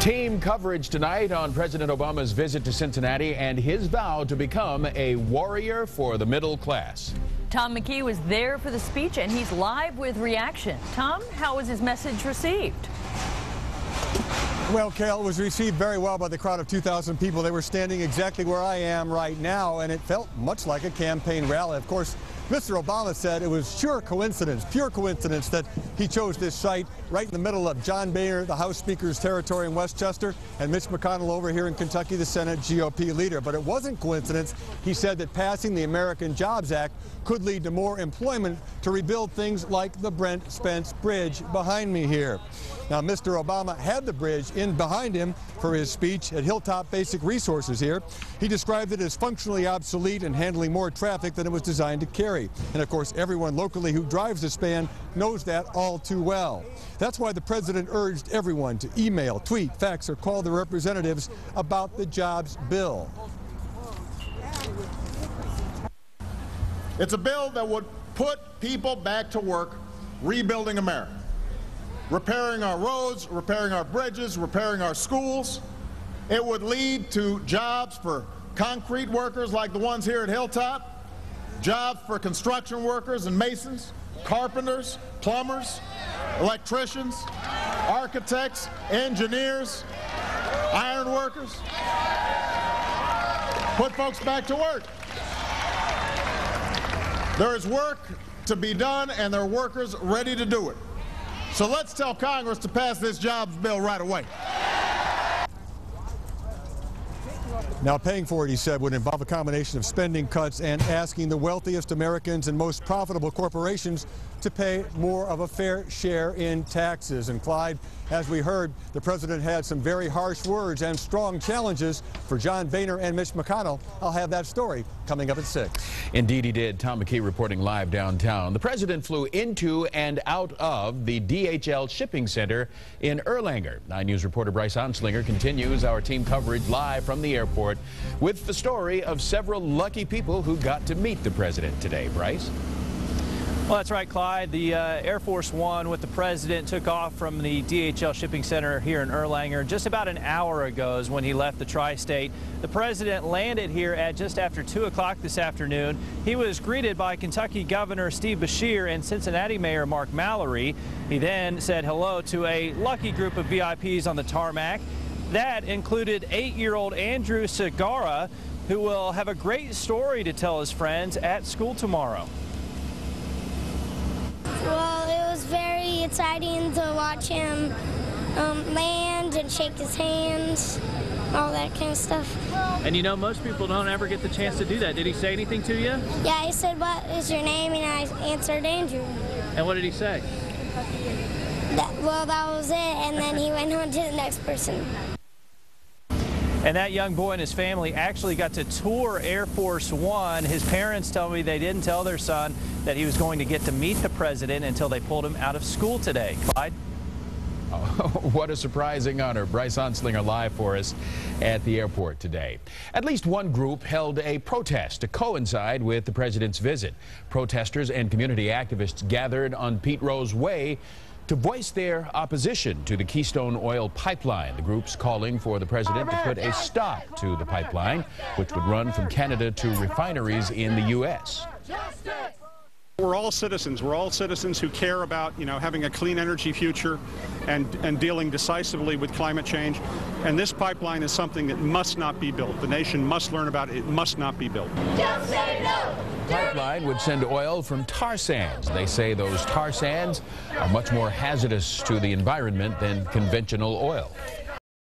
Team coverage tonight on President Obama's visit to Cincinnati and his vow to become a warrior for the middle class. Tom McKee was there for the speech, and he's live with reaction. Tom, how was his message received? Well, Carol, it was received very well by the crowd of 2,000 people. They were standing exactly where I am right now, and it felt much like a campaign rally. Of course, Mr. Obama said it was pure coincidence that he chose this site right in the middle of John Boehner, the House Speaker's territory in Westchester, and Mitch McConnell over here in Kentucky, the Senate GOP leader. But it wasn't coincidence. He said that passing the American Jobs Act could lead to more employment to rebuild things like the Brent Spence Bridge behind me here. Now, Mr. Obama had the bridge in behind him for his speech at Hilltop Basic Resources here. He described it as functionally obsolete and handling more traffic than it was designed to carry. And of course, everyone locally who drives the span knows that all too well. That's why the president urged everyone to email, tweet, fax, or call their representatives about the jobs bill. It's a bill that would put people back to work rebuilding America. Repairing our roads, repairing our bridges, repairing our schools. It would lead to jobs for concrete workers like the ones here at Hilltop, jobs for construction workers and masons, carpenters, plumbers, electricians, architects, engineers, iron workers. Put folks back to work. There is work to be done, and there are workers ready to do it. So let's tell Congress to pass this jobs bill right away. Now, paying for it, he said, would involve a combination of spending cuts and asking the wealthiest Americans and most profitable corporations to pay more of a fair share in taxes. And Clyde, as we heard, the president had some very harsh words and strong challenges for John Boehner and Mitch McConnell. I'll have that story coming up at 6. Indeed he did. Tom McKee reporting live downtown. The president flew into and out of the DHL shipping center in Erlanger. 9 News reporter Bryce Anslinger continues our team coverage live from the airport with the story of several lucky people who got to meet the president today. Bryce? Well, that's right, Clyde. The Air Force One with the president took off from the DHL shipping center here in Erlanger just about an hour ago is when he left the tri-state. The president landed here at just after 2 o'clock this afternoon. He was greeted by Kentucky Governor Steve Beshear and Cincinnati Mayor Mark Mallory. He then said hello to a lucky group of VIPs on the tarmac. That included 8-year-old Andrew Segara, who will have a great story to tell his friends at school tomorrow. Well, it was very exciting to watch him land and shake his hands, all that kind of stuff. And you know, most people don't ever get the chance to do that. Did he say anything to you? Yeah, he said, "What is your name?" And I answered Andrew. And what did he say? Well, that was it, and then he went on to the next person. And that young boy and his family actually got to tour Air Force One. His parents tell me they didn't tell their son that he was going to get to meet the president until they pulled him out of school today. Clyde? Oh, what a surprising honor. Bryce Anslinger live for us at the airport today. At least one group held a protest to coincide with the president's visit. Protesters and community activists gathered on Pete Rose Way to voice their opposition to the Keystone Oil Pipeline. The group's calling for the president to put a stop to the pipeline, which would run from Canada to refineries in the U.S. We're all citizens. We're all citizens who care about, having a clean energy future and dealing decisively with climate change. And this pipeline is something that must not be built. The nation must learn about it. It must not be built. Just say no! The pipeline would send oil from tar sands. They say those tar sands are much more hazardous to the environment than conventional oil.